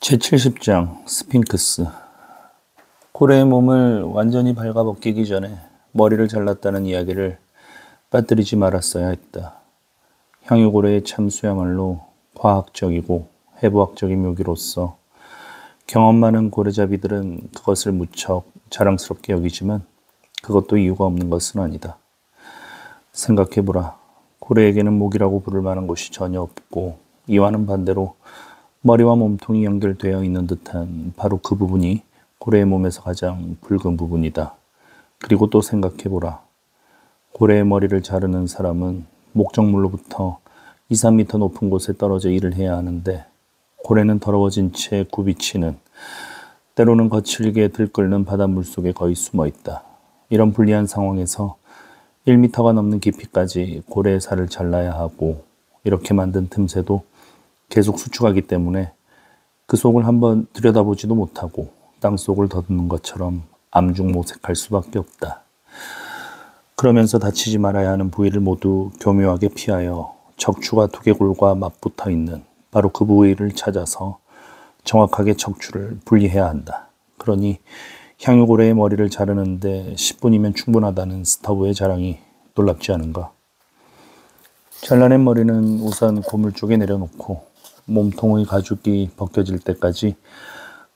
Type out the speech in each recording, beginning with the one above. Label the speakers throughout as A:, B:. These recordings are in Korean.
A: 제70장 스핑크스. 고래의 몸을 완전히 발가벗기기 전에 머리를 잘랐다는 이야기를 빠뜨리지 말았어야 했다. 향유고래의 참수야말로 과학적이고 해부학적인 묘기로서 경험 많은 고래잡이들은 그것을 무척 자랑스럽게 여기지만 그것도 이유가 없는 것은 아니다. 생각해보라. 고래에게는 목이라고 부를 만한 곳이 전혀 없고 이와는 반대로 머리와 몸통이 연결되어 있는 듯한 바로 그 부분이 고래의 몸에서 가장 붉은 부분이다. 그리고 또 생각해보라. 고래의 머리를 자르는 사람은 목적물로부터 2, 3m 높은 곳에 떨어져 일을 해야 하는데 고래는 더러워진 채 굽이치는, 때로는 거칠게 들끓는 바닷물 속에 거의 숨어 있다. 이런 불리한 상황에서 1m가 넘는 깊이까지 고래의 살을 잘라야 하고 이렇게 만든 틈새도 계속 수축하기 때문에 그 속을 한번 들여다보지도 못하고 땅속을 더듬는 것처럼 암중모색할 수밖에 없다. 그러면서 다치지 말아야 하는 부위를 모두 교묘하게 피하여 척추가 두개골과 맞붙어 있는 바로 그 부위를 찾아서 정확하게 척추를 분리해야 한다. 그러니 향유고래의 머리를 자르는데 10분이면 충분하다는 스타브의 자랑이 놀랍지 않은가? 잘라낸 머리는 우선 고물 쪽에 내려놓고 몸통의 가죽이 벗겨질 때까지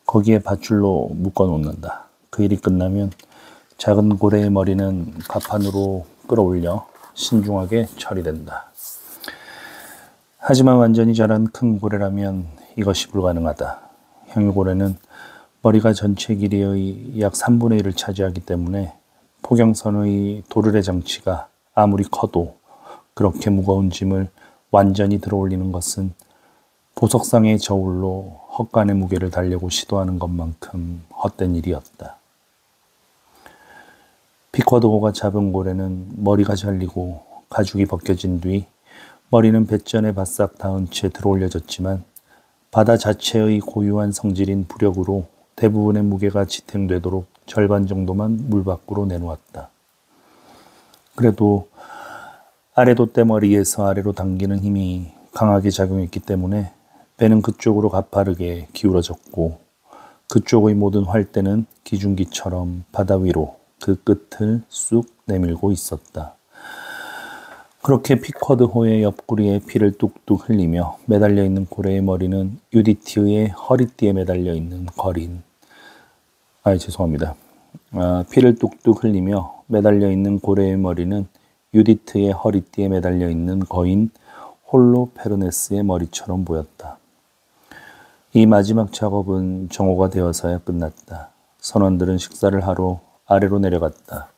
A: 거기에 밧줄로 묶어놓는다. 그 일이 끝나면 작은 고래의 머리는 갑판으로 끌어올려 신중하게 처리된다. 하지만 완전히 자란 큰 고래라면 이것이 불가능하다. 향유고래는 머리가 전체 길이의 약 3분의 1을 차지하기 때문에 포경선의 도르래 장치가 아무리 커도 그렇게 무거운 짐을 완전히 들어올리는 것은 보석상의 저울로 헛간의 무게를 달려고 시도하는 것만큼 헛된 일이었다. 피쿼드호가 잡은 고래는 머리가 잘리고 가죽이 벗겨진 뒤 머리는 뱃전에 바싹 닿은 채 들어올려졌지만 바다 자체의 고유한 성질인 부력으로 대부분의 무게가 지탱되도록 절반 정도만 물 밖으로 내놓았다. 그래도 아래돛대 머리에서 아래로 당기는 힘이 강하게 작용했기 때문에 배는 그쪽으로 가파르게 기울어졌고 그쪽의 모든 활대는 기중기처럼 바다 위로 그 끝을 쑥 내밀고 있었다. 그렇게 피쿼드호의 옆구리에 피를 뚝뚝 흘리며 매달려 있는 고래의 머리는 유디티의 허리띠에 매달려 있는 피를 뚝뚝 흘리며 매달려 있는 고래의 머리는 유디트의 허리띠에 매달려 있는 거인 홀로페르네스의 머리처럼 보였다. 이 마지막 작업은 정오가 되어서야 끝났다. 선원들은 식사를 하러 아래로 내려갔다.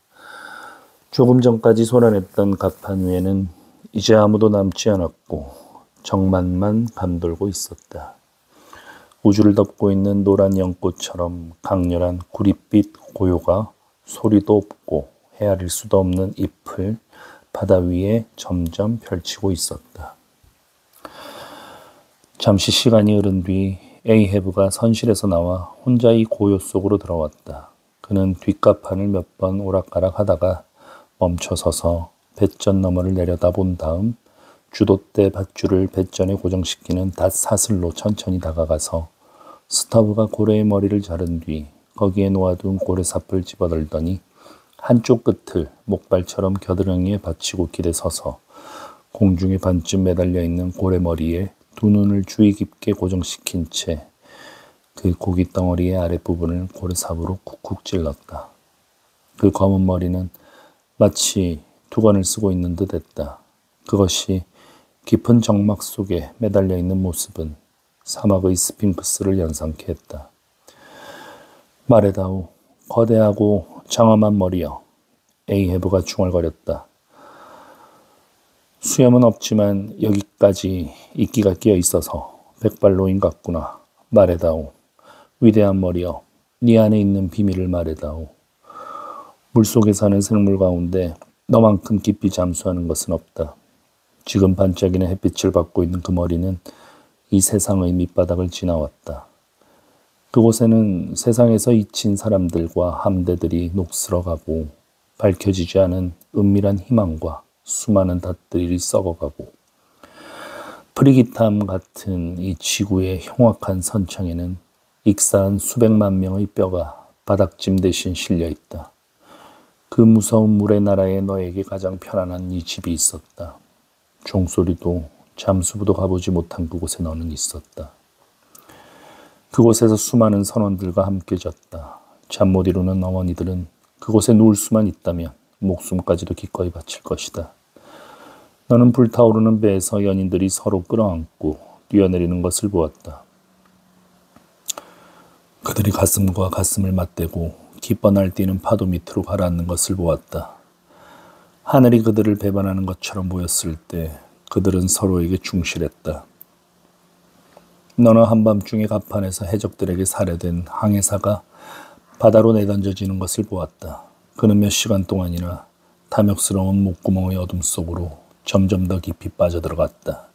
A: 조금 전까지 솟아냈던 갑판 위에는 이제 아무도 남지 않았고 정만만 감돌고 있었다. 우주를 덮고 있는 노란 연꽃처럼 강렬한 구릿빛 고요가 소리도 없고 헤아릴 수도 없는 잎을 바다 위에 점점 펼치고 있었다. 잠시 시간이 흐른 뒤 에이헤브가 선실에서 나와 혼자 이 고요 속으로 들어왔다. 그는 뒷갑판을 몇 번 오락가락 하다가 멈춰서서 뱃전 너머를 내려다본 다음 주돛대 밧줄을 뱃전에 고정시키는 닷사슬로 천천히 다가가서 스타브가 고래의 머리를 자른 뒤 거기에 놓아둔 고래삽을 집어들더니 한쪽 끝을 목발처럼 겨드랑이에 받치고 기대 서서 공중에 반쯤 매달려 있는 고래머리에 두 눈을 주의 깊게 고정시킨 채 그 고기 덩어리의 아랫부분을 고래삽으로 쿡쿡 찔렀다. 그 검은 머리는 마치 두건을 쓰고 있는 듯 했다. 그것이 깊은 정막 속에 매달려 있는 모습은 사막의 스핑크스를 연상케 했다. 말해다오, 거대하고 장엄한 머리여. 에이헤브가 중얼거렸다. 수염은 없지만 여기까지 이끼가 끼어 있어서 백발로인 같구나. 말해다오. 위대한 머리여. 네 안에 있는 비밀을 말해다오. 물속에 사는 생물 가운데 너만큼 깊이 잠수하는 것은 없다. 지금 반짝이는 햇빛을 받고 있는 그 머리는 이 세상의 밑바닥을 지나왔다. 그곳에는 세상에서 잊힌 사람들과 함대들이 녹슬어가고 밝혀지지 않은 은밀한 희망과 수많은 닷들이 썩어가고 프리기탐 같은 이 지구의 흉악한 선창에는 익사한 수백만 명의 뼈가 바닥짐 대신 실려 있다. 그 무서운 물의 나라에 너에게 가장 편안한 이 집이 있었다. 종소리도 잠수부도 가보지 못한 그곳에 너는 있었다. 그곳에서 수많은 선원들과 함께 잤다. 잠 못 이루는 어머니들은 그곳에 누울 수만 있다면 목숨까지도 기꺼이 바칠 것이다. 너는 불타오르는 배에서 연인들이 서로 끌어안고 뛰어내리는 것을 보았다. 그들이 가슴과 가슴을 맞대고 기뻐 날뛰는 파도 밑으로 가라앉는 것을 보았다. 하늘이 그들을 배반하는 것처럼 보였을 때 그들은 서로에게 충실했다. 너는 한밤중에 갑판에서 해적들에게 살해된 항해사가 바다로 내던져지는 것을 보았다. 그는 몇 시간 동안이나 탐욕스러운 목구멍의 어둠 속으로 점점 더 깊이 빠져들어갔다.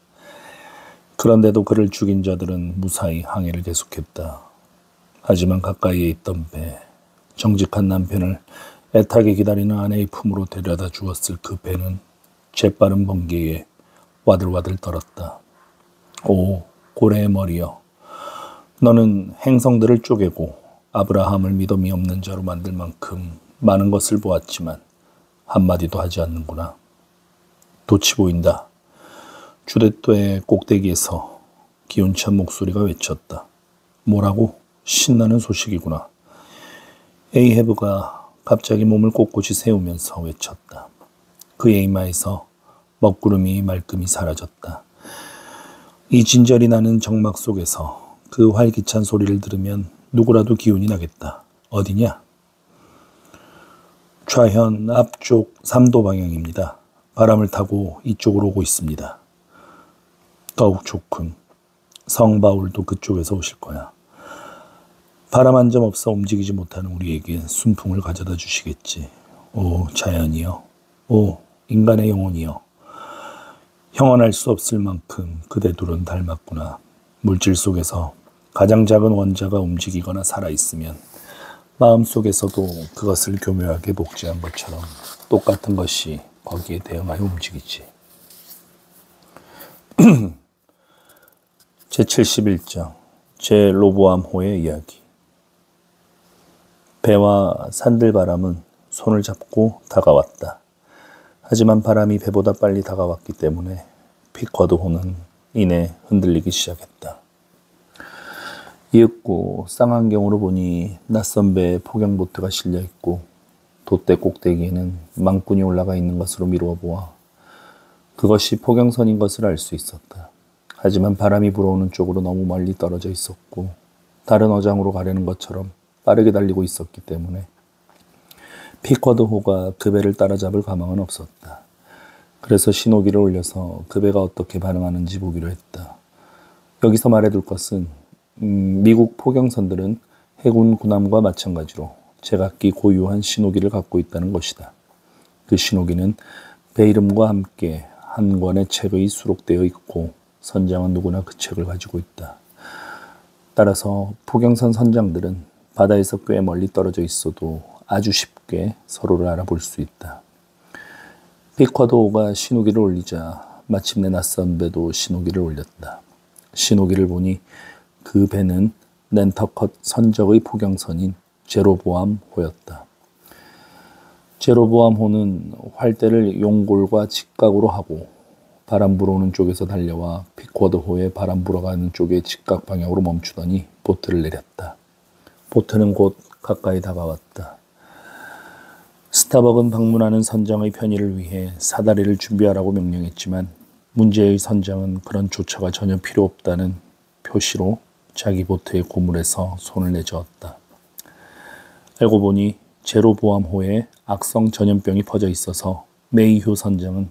A: 그런데도 그를 죽인 자들은 무사히 항해를 계속했다. 하지만 가까이에 있던 배, 정직한 남편을 애타게 기다리는 아내의 품으로 데려다 주었을 그 배는 재빠른 번개에 와들와들 떨었다. 오, 고래의 머리여, 너는 행성들을 쪼개고 아브라함을 미dom이 없는 자로 만들 만큼 많은 것을 보았지만 한마디도 하지 않는구나. 돛이 보인다. 주댓도의 꼭대기에서 기운찬 목소리가 외쳤다. 뭐라고? 신나는 소식이구나. 에이헤브가 갑자기 몸을 꼿꼿이 세우면서 외쳤다. 그의 이마에서 먹구름이 말끔히 사라졌다. 이 진절이 나는 정막 속에서 그 활기찬 소리를 들으면 누구라도 기운이 나겠다. 어디냐? 좌현 앞쪽 3도 방향입니다. 바람을 타고 이쪽으로 오고 있습니다. 더욱 좋군. 성바울도 그쪽에서 오실 거야. 바람 한 점 없어 움직이지 못하는 우리에게 순풍을 가져다 주시겠지. 오, 자연이여. 오, 인간의 영혼이여. 형언할 수 없을 만큼 그대 둘은 닮았구나. 물질 속에서 가장 작은 원자가 움직이거나 살아있으면 마음속에서도 그것을 교묘하게 복제한 것처럼 똑같은 것이 거기에 대응하여 움직이지. 제71장 제로보암호의 이야기. 배와 산들바람은 손을 잡고 다가왔다. 하지만 바람이 배보다 빨리 다가왔기 때문에 피커드호는 이내 흔들리기 시작했다. 이윽고 쌍안경으로 보니 낯선 배에 포경보트가 실려있고 돛대 꼭대기에는 망군이 올라가 있는 것으로 미루어 보아 그것이 포경선인 것을 알 수 있었다. 하지만 바람이 불어오는 쪽으로 너무 멀리 떨어져 있었고 다른 어장으로 가려는 것처럼 빠르게 달리고 있었기 때문에 피커드호가 그 배를 따라잡을 가망은 없었다. 그래서 신호기를 올려서 그 배가 어떻게 반응하는지 보기로 했다. 여기서 말해둘 것은 미국 포경선들은 해군 군함과 마찬가지로 제각기 고유한 신호기를 갖고 있다는 것이다. 그 신호기는 배 이름과 함께 한 권의 책의 수록되어 있고 선장은 누구나 그 책을 가지고 있다. 따라서 포경선 선장들은 바다에서 꽤 멀리 떨어져 있어도 아주 쉽게 서로를 알아볼 수 있다. 피커드호가 신호기를 올리자 마침내 낯선 배도 신호기를 올렸다. 신호기를 보니 그 배는 낸터컷 선적의 포경선인 제로보암호였다. 제로보암호는 활대를 용골과 직각으로 하고 바람 불어오는 쪽에서 달려와 피커드호의 바람 불어가는 쪽의 직각 방향으로 멈추더니 보트를 내렸다. 보트는 곧 가까이 다가왔다. 스타벅은 방문하는 선장의 편의를 위해 사다리를 준비하라고 명령했지만 문제의 선장은 그런 조처가 전혀 필요 없다는 표시로 자기 보트의 고물에서 손을 내저었다. 알고 보니 제로보암호에 악성 전염병이 퍼져 있어서 메이휴 선장은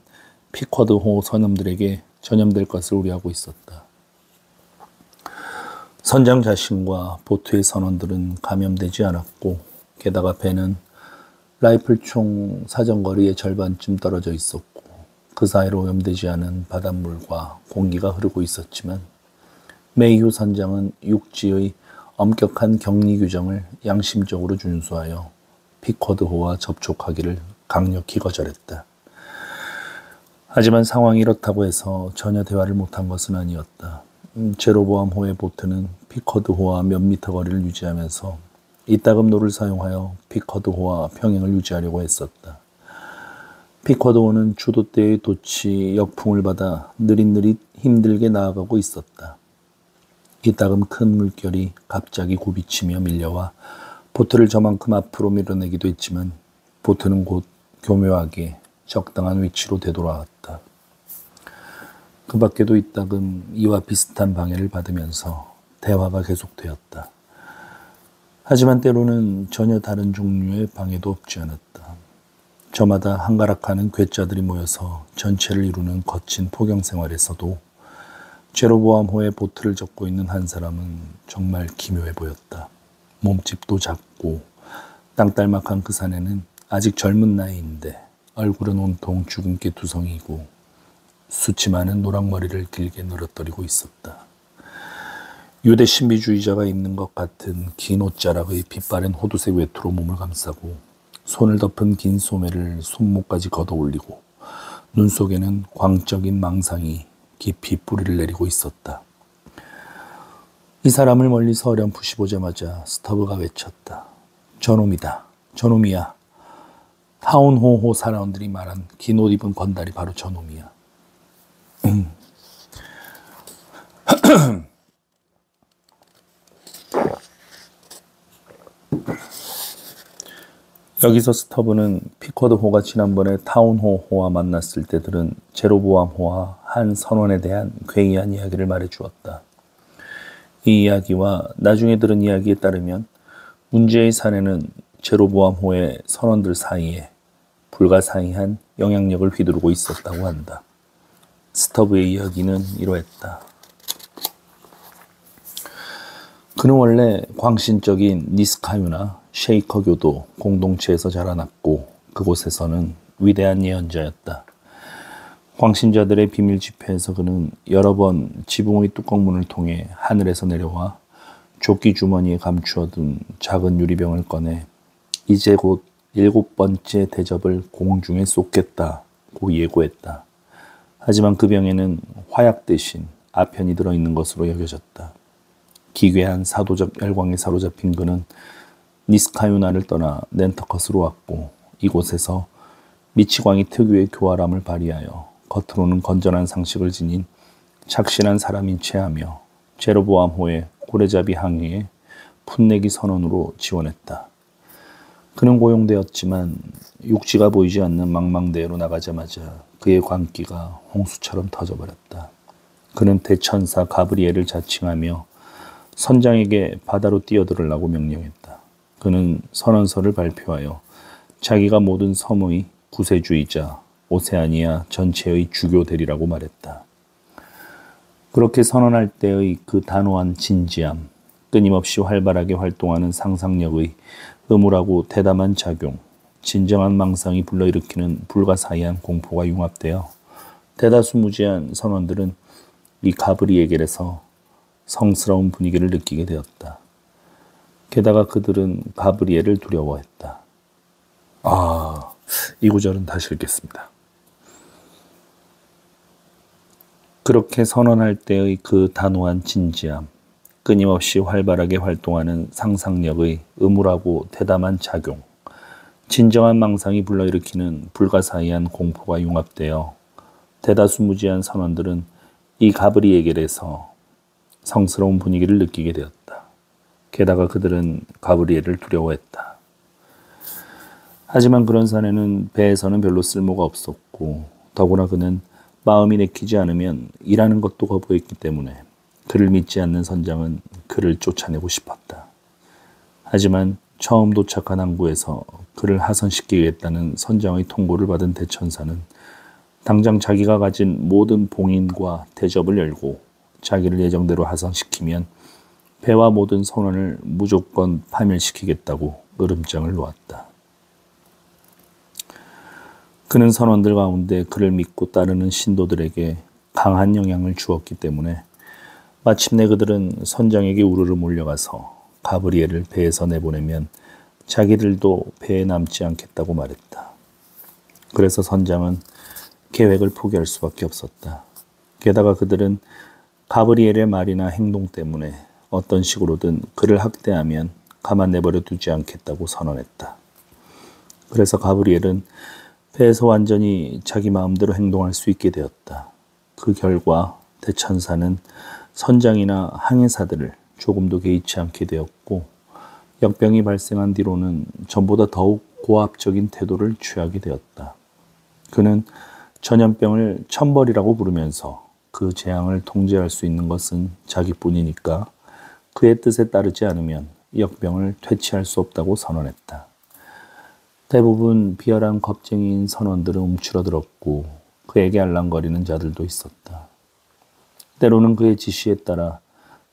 A: 피커드호 선원들에게 전염될 것을 우려하고 있었다. 선장 자신과 보트의 선원들은 감염되지 않았고 게다가 배는 라이플총 사정거리의 절반쯤 떨어져 있었고 그 사이로 오염되지 않은 바닷물과 공기가 흐르고 있었지만 메이휴 선장은 육지의 엄격한 격리 규정을 양심적으로 준수하여 피커드호와 접촉하기를 강력히 거절했다. 하지만 상황이 이렇다고 해서 전혀 대화를 못한 것은 아니었다. 제로보암호의 보트는 피커드호와 몇 미터 거리를 유지하면서 이따금로를 사용하여 피커드호와 평행을 유지하려고 했었다. 피커드호는 추도대의 돛이 역풍을 받아 느릿느릿 힘들게 나아가고 있었다. 이따금 큰 물결이 갑자기 굽이치며 밀려와 보트를 저만큼 앞으로 밀어내기도 했지만 보트는 곧 교묘하게 적당한 위치로 되돌아왔다. 그 밖에도 이따금 이와 비슷한 방해를 받으면서 대화가 계속되었다. 하지만 때로는 전혀 다른 종류의 방해도 없지 않았다. 저마다 한가락하는 괴짜들이 모여서 전체를 이루는 거친 포경 생활에서도 제로보암호의 보트를 젓고 있는 한 사람은 정말 기묘해 보였다. 몸집도 작고 땅딸막한 그 사내는 아직 젊은 나이인데 얼굴은 온통 주근깨 두성이고 수치 많은 노랑머리를 길게 늘어뜨리고 있었다. 유대 신비주의자가 입는 것 같은 긴 옷자락의 빛바랜 호두색 외투로 몸을 감싸고 손을 덮은 긴 소매를 손목까지 걷어 올리고 눈 속에는 광적인 망상이 깊이 뿌리를 내리고 있었다. 이 사람을 멀리서 어렴풋이 보자마자 스터브가 외쳤다. 저놈이다. 저놈이야. 타운호호 사람들이 말한 긴 옷 입은 건달이 바로 저놈이야. 여기서 스터브는 피커드호가 지난번에 타운호호와 만났을 때 들은 제로보암호와 한 선원에 대한 괴이한 이야기를 말해주었다. 이 이야기와 나중에 들은 이야기에 따르면 문제의 사내는 제로보암호의 선원들 사이에 불가사의한 영향력을 휘두르고 있었다고 한다. 스터브의 이야기는 이러했다. 그는 원래 광신적인 니스카유나 쉐이커 교도 공동체에서 자라났고 그곳에서는 위대한 예언자였다. 광신자들의 비밀 집회에서 그는 여러 번 지붕의 뚜껑문을 통해 하늘에서 내려와 조끼 주머니에 감추어둔 작은 유리병을 꺼내 이제 곧 7번째 대접을 공중에 쏟겠다고 예고했다. 하지만 그 병에는 화약 대신 아편이 들어있는 것으로 여겨졌다. 기괴한 사도적 열광에 사로잡힌 그는 니스카유나를 떠나 낸터컷으로 왔고 이곳에서 미치광이 특유의 교활함을 발휘하여 겉으로는 건전한 상식을 지닌 착실한 사람인 체하며 제로보암호의 고래잡이 항해에 풋내기 선언으로 지원했다. 그는 고용되었지만 육지가 보이지 않는 망망대해로 나가자마자 그의 광기가 홍수처럼 터져버렸다. 그는 대천사 가브리엘을 자칭하며 선장에게 바다로 뛰어들으라고 명령했다. 그는 선언서를 발표하여 자기가 모든 섬의 구세주이자 오세아니아 전체의 주교 되리라고 말했다. 그렇게 선언할 때의 그 단호한 진지함, 끊임없이 활발하게 활동하는 상상력의 음울하고 대담한 작용, 진정한 망상이 불러일으키는 불가사의한 공포가 융합되어 대다수 무지한 선원들은 이 가브리에겔에서 성스러운 분위기를 느끼게 되었다. 게다가 그들은 가브리엘을 두려워했다. 이 구절은 다시 읽겠습니다. 그렇게 선언할 때의 그 단호한 진지함, 끊임없이 활발하게 활동하는 상상력의 음울하고 대담한 작용, 진정한 망상이 불러일으키는 불가사의한 공포가 융합되어 대다수 무지한 선원들은 이 가브리에겔에서 성스러운 분위기를 느끼게 되었다. 게다가 그들은 가브리엘을 두려워했다. 하지만 그런 사내는 배에서는 별로 쓸모가 없었고 더구나 그는 마음이 내키지 않으면 일하는 것도 거부했기 때문에 그를 믿지 않는 선장은 그를 쫓아내고 싶었다. 하지만 처음 도착한 항구에서 그를 하선시키겠다는 선장의 통보를 받은 대천사는 당장 자기가 가진 모든 봉인과 대접을 열고 자기를 예정대로 하선시키면 배와 모든 선원을 무조건 파멸시키겠다고 으름장을 놓았다. 그는 선원들 가운데 그를 믿고 따르는 신도들에게 강한 영향을 주었기 때문에 마침내 그들은 선장에게 우르르 몰려가서 가브리엘을 배에서 내보내면 자기들도 배에 남지 않겠다고 말했다. 그래서 선장은 계획을 포기할 수밖에 없었다. 게다가 그들은 가브리엘의 말이나 행동 때문에 어떤 식으로든 그를 학대하면 가만 내버려 두지 않겠다고 선언했다. 그래서 가브리엘은 배에서 완전히 자기 마음대로 행동할 수 있게 되었다. 그 결과 대천사는 선장이나 항해사들을 조금도 개의치 않게 되었고 역병이 발생한 뒤로는 전보다 더욱 고압적인 태도를 취하게 되었다. 그는 전염병을 천벌이라고 부르면서 그 재앙을 통제할 수 있는 것은 자기뿐이니까 그의 뜻에 따르지 않으면 역병을 퇴치할 수 없다고 선언했다. 대부분 비열한 겁쟁이인 선원들은 움츠러들었고 그에게 알랑거리는 자들도 있었다. 때로는 그의 지시에 따라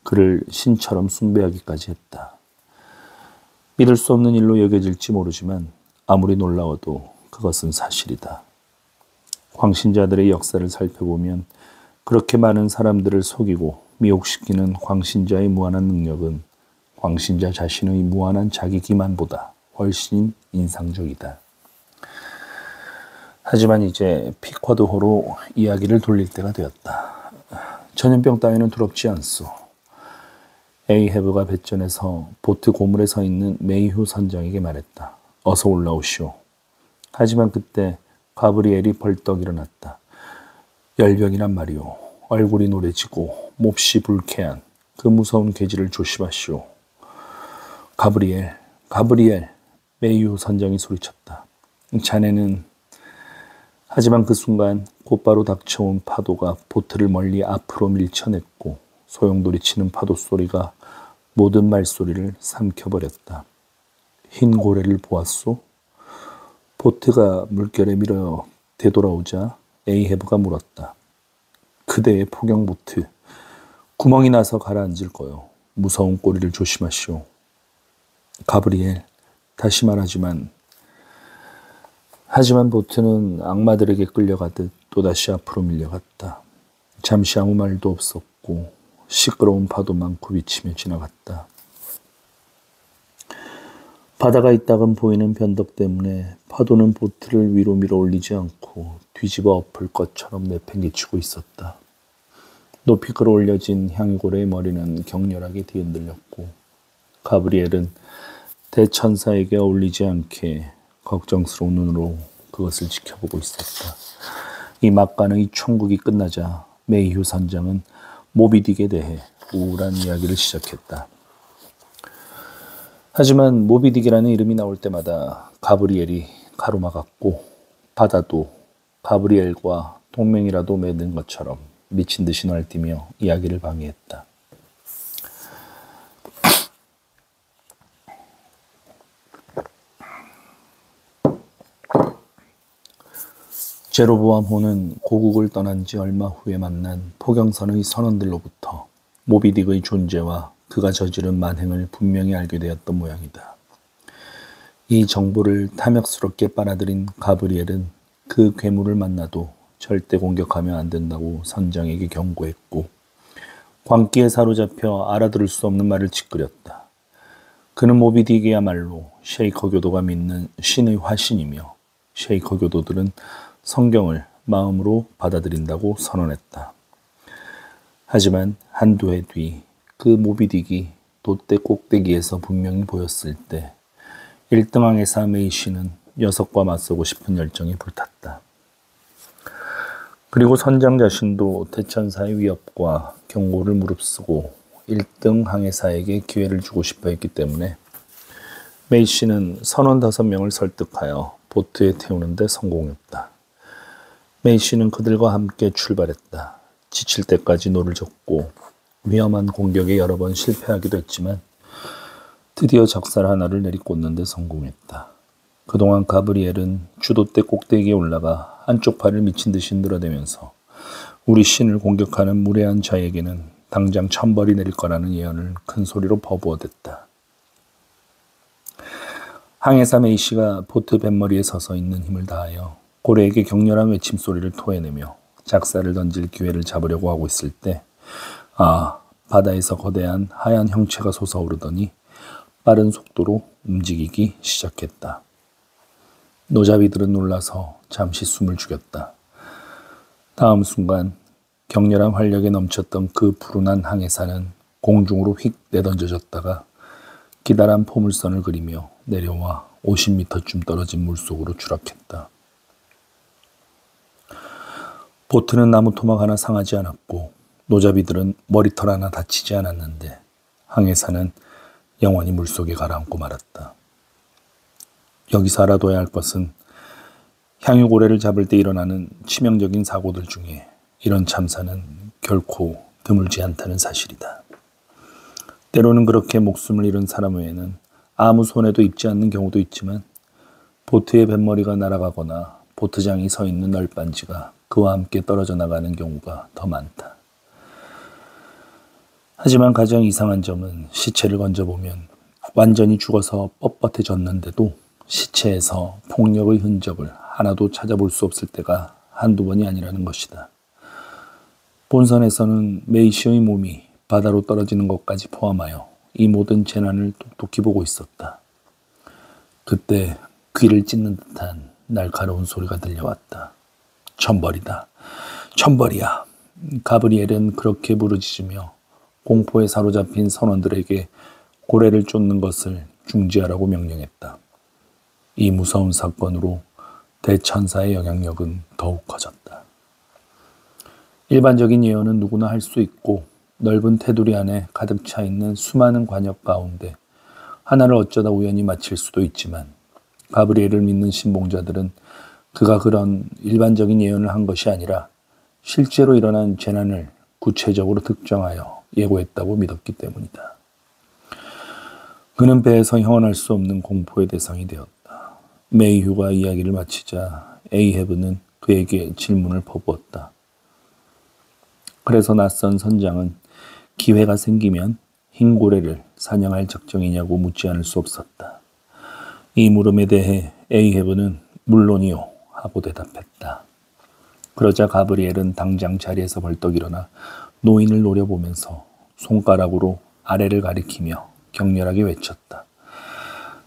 A: 그를 신처럼 숭배하기까지 했다. 믿을 수 없는 일로 여겨질지 모르지만 아무리 놀라워도 그것은 사실이다. 광신자들의 역사를 살펴보면 그렇게 많은 사람들을 속이고 미혹시키는 광신자의 무한한 능력은 광신자 자신의 무한한 자기 기만보다 훨씬 인상적이다. 하지만 이제 피쿼드호로 이야기를 돌릴 때가 되었다. 전염병 따위는 두렵지 않소. 에이헤브가 배전에서 보트 고물에 서 있는 메이휴 선장에게 말했다. 어서 올라오시오. 하지만 그때 가브리엘이 벌떡 일어났다. 열병이란 말이오. 얼굴이 노래지고 몹시 불쾌한 그 무서운 계지를 조심하시오. 가브리엘, 가브리엘, 메이휴 선장이 소리쳤다. 자네는... 하지만 그 순간 곧바로 닥쳐온 파도가 보트를 멀리 앞으로 밀쳐냈고 소용돌이치는 파도 소리가 모든 말소리를 삼켜버렸다. 흰 고래를 보았소? 보트가 물결에 밀어 되돌아오자 에이헤브가 물었다. 그대의 포경보트, 구멍이 나서 가라앉을 거요. 무서운 꼬리를 조심하시오. 가브리엘, 다시 말하지만 보트는 악마들에게 끌려가듯 또다시 앞으로 밀려갔다. 잠시 아무 말도 없었고 시끄러운 파도만 굽이치며 지나갔다. 바다가 이따금 보이는 변덕 때문에 파도는 보트를 위로 밀어 올리지 않고 뒤집어 엎을 것처럼 내팽개치고 있었다. 높이 끌어올려진 향유고래의 머리는 격렬하게 뒤흔들렸고 가브리엘은 대천사에게 어울리지 않게 걱정스러운 눈으로 그것을 지켜보고 있었다. 이 막간의 총극이 끝나자 메이휴 선장은 모비딕에 대해 우울한 이야기를 시작했다. 하지만 모비딕이라는 이름이 나올 때마다 가브리엘이 가로막았고 바다도 가브리엘과 동맹이라도 맺은 것처럼 미친 듯이 날뛰며 이야기를 방해했다. 제로보암호는 고국을 떠난 지 얼마 후에 만난 포경선의 선원들로부터 모비딕의 존재와 그가 저지른 만행을 분명히 알게 되었던 모양이다. 이 정보를 탐욕스럽게 빨아들인 가브리엘은 그 괴물을 만나도 절대 공격하면 안 된다고 선장에게 경고했고 광기에 사로잡혀 알아들을 수 없는 말을 짓거렸다. 그는 모비딕이야말로 쉐이커 교도가 믿는 신의 화신이며 쉐이커 교도들은 성경을 마음으로 받아들인다고 선언했다. 하지만 한두 해 뒤 그 모비딕이 돛대 꼭대기에서 분명히 보였을 때 1등항에서 메이시는 녀석과 맞서고 싶은 열정이 불탔다. 그리고 선장 자신도 대천사의 위협과 경고를 무릅쓰고 1등 항해사에게 기회를 주고 싶어 했기 때문에 메이시는 선원 5명을 설득하여 보트에 태우는 데 성공했다. 메이시는 그들과 함께 출발했다. 지칠 때까지 노를 젓고 위험한 공격에 여러 번 실패하기도 했지만 드디어 적살 하나를 내리꽂는 데 성공했다. 그동안 가브리엘은 주돛대 꼭대기에 올라가 한쪽 팔을 미친 듯이 늘어대면서 우리 신을 공격하는 무례한 자에게는 당장 천벌이 내릴 거라는 예언을 큰 소리로 버부어댔다. 항해사 메이시가 보트 뱃머리에 서서 있는 힘을 다하여 고래에게 격렬한 외침소리를 토해내며 작사를 던질 기회를 잡으려고 하고 있을 때 바다에서 거대한 하얀 형체가 솟아오르더니 빠른 속도로 움직이기 시작했다. 노잡이들은 놀라서 잠시 숨을 죽였다. 다음 순간 격렬한 활력에 넘쳤던 그 불운한 항해사는 공중으로 휙 내던져졌다가 기다란 포물선을 그리며 내려와 50m쯤 떨어진 물속으로 추락했다. 보트는 나무 토막 하나 상하지 않았고 노잡이들은 머리털 하나 다치지 않았는데 항해사는 영원히 물속에 가라앉고 말았다. 여기서 알아둬야 할 것은 향유고래를 잡을 때 일어나는 치명적인 사고들 중에 이런 참사는 결코 드물지 않다는 사실이다. 때로는 그렇게 목숨을 잃은 사람 외에는 아무 손해도 입지 않는 경우도 있지만 보트의 뱃머리가 날아가거나 보트장이 서 있는 널빤지가 그와 함께 떨어져 나가는 경우가 더 많다. 하지만 가장 이상한 점은 시체를 건져보면 완전히 죽어서 뻣뻣해졌는데도 시체에서 폭력의 흔적을 하나도 찾아볼 수 없을 때가 한두 번이 아니라는 것이다. 본선에서는 메이시의 몸이 바다로 떨어지는 것까지 포함하여 이 모든 재난을 똑똑히 보고 있었다. 그때 귀를 찢는 듯한 날카로운 소리가 들려왔다. 천벌이다. 천벌이야. 가브리엘은 그렇게 부르짖으며 공포에 사로잡힌 선원들에게 고래를 쫓는 것을 중지하라고 명령했다. 이 무서운 사건으로 대천사의 영향력은 더욱 커졌다. 일반적인 예언은 누구나 할 수 있고 넓은 테두리 안에 가득 차 있는 수많은 관역 가운데 하나를 어쩌다 우연히 맞힐 수도 있지만 가브리엘을 믿는 신봉자들은 그가 그런 일반적인 예언을 한 것이 아니라 실제로 일어난 재난을 구체적으로 특정하여 예고했다고 믿었기 때문이다. 그는 배에서 형언할 수 없는 공포의 대상이 되었다. 메이휴가 이야기를 마치자 에이헤브는 그에게 질문을 퍼부었다. 그래서 낯선 선장은 기회가 생기면 흰 고래를 사냥할 작정이냐고 묻지 않을 수 없었다. 이 물음에 대해 에이헤브는 물론이요 하고 대답했다. 그러자 가브리엘은 당장 자리에서 벌떡 일어나 노인을 노려보면서 손가락으로 아래를 가리키며 격렬하게 외쳤다.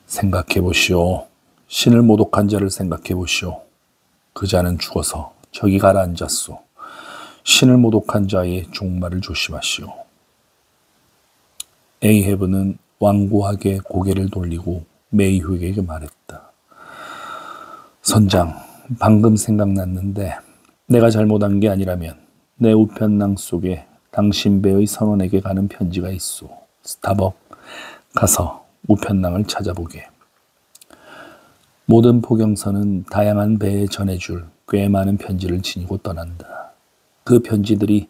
A: 생각해보시오. 신을 모독한 자를 생각해보시오. 그 자는 죽어서 저기 가라앉았소. 신을 모독한 자의 종말을 조심하시오. 에이헤브는 완고하게 고개를 돌리고 메이휴에게 말했다. 선장, 방금 생각났는데 내가 잘못한 게 아니라면 내 우편낭 속에 당신 배의 선원에게 가는 편지가 있소. 스타벅, 가서 우편낭을 찾아보게. 모든 포경선은 다양한 배에 전해줄 꽤 많은 편지를 지니고 떠난다. 그 편지들이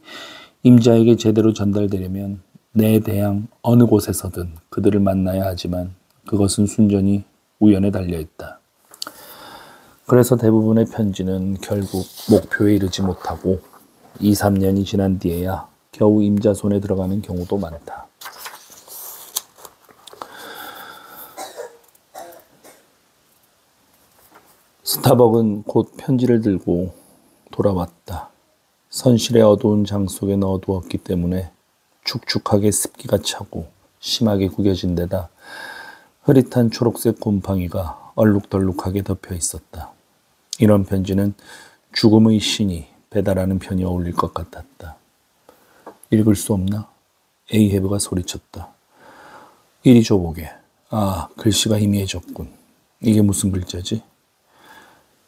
A: 임자에게 제대로 전달되려면 내 대양 어느 곳에서든 그들을 만나야 하지만 그것은 순전히 우연에 달려있다. 그래서 대부분의 편지는 결국 목표에 이르지 못하고 2, 3년이 지난 뒤에야 겨우 임자 손에 들어가는 경우도 많다. 스타벅은 곧 편지를 들고 돌아왔다. 선실의 어두운 장 속에 넣어두었기 때문에 축축하게 습기가 차고 심하게 구겨진 데다 흐릿한 초록색 곰팡이가 얼룩덜룩하게 덮여 있었다. 이런 편지는 죽음의 신이 배달하는 편이 어울릴 것 같았다. 읽을 수 없나? 에이헤브가 소리쳤다. 이리 줘보게. 아, 글씨가 희미해졌군. 이게 무슨 글자지?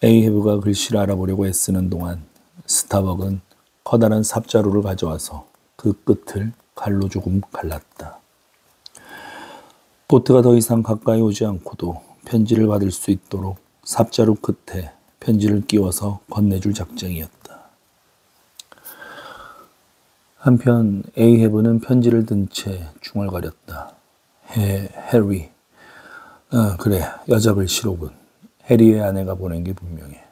A: 에이헤브가 글씨를 알아보려고 애쓰는 동안 스타벅은 커다란 삽자루를 가져와서 그 끝을 칼로 조금 갈랐다. 보트가 더 이상 가까이 오지 않고도 편지를 받을 수 있도록 삽자루 끝에 편지를 끼워서 건네줄 작정이었다. 한편 에이헤브는 편지를 든 채 중얼거렸다. 해리. 그래, 여자 글씨로군. 해리의 아내가 보낸 게 분명해.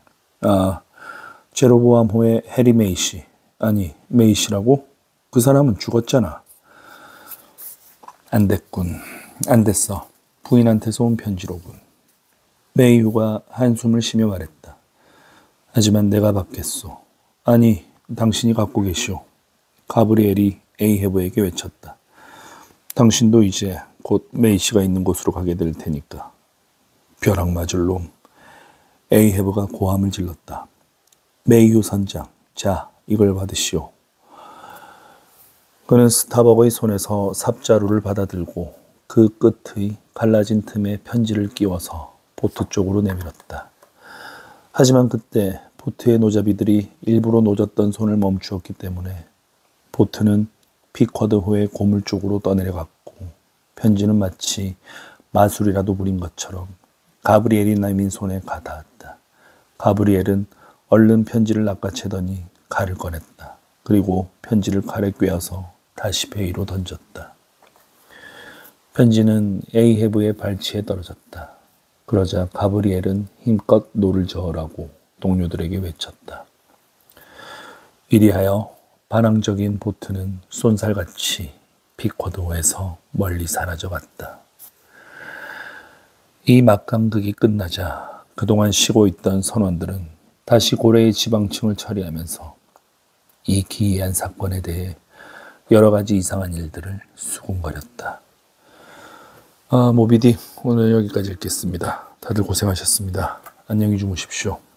A: 제로보암호의 해리 메이시. 아니, 메이시라고? 그 사람은 죽었잖아. 안 됐군. 안 됐어. 부인한테서 온 편지로군. 메이휴가 한숨을 쉬며 말했다. 하지만 내가 받겠소. 아니, 당신이 갖고 계시오. 가브리엘이 에이헤브에게 외쳤다. 당신도 이제 곧 메이시가 있는 곳으로 가게 될 테니까. 벼락 맞을 놈. 에이헤브가 고함을 질렀다. 메이휴 선장, 자, 이걸 받으시오. 그는 스타벅의 손에서 삽자루를 받아들고 그 끝의 갈라진 틈에 편지를 끼워서 보트 쪽으로 내밀었다. 하지만 그때 보트의 노잡이들이 일부러 노젓던 손을 멈추었기 때문에 보트는 피쿼드호의 고물 쪽으로 떠내려갔고 편지는 마치 마술이라도 부린 것처럼 가브리엘이 내민 손에 가닿았다. 가브리엘은 얼른 편지를 낚아채더니 칼을 꺼냈다. 그리고 편지를 칼에 꿰어서 다시 배 위로 던졌다. 편지는 에이헤브의 발치에 떨어졌다. 그러자 가브리엘은 힘껏 노를 저으라고 동료들에게 외쳤다. 이리하여 반항적인 보트는 쏜살같이 피쿼드호에서 멀리 사라져갔다. 이 막강극이 끝나자 그동안 쉬고 있던 선원들은 다시 고래의 지방층을 처리하면서 이 기이한 사건에 대해 여러 가지 이상한 일들을 수군거렸다. 모비딕 오늘 여기까지 읽겠습니다. 다들 고생하셨습니다. 안녕히 주무십시오.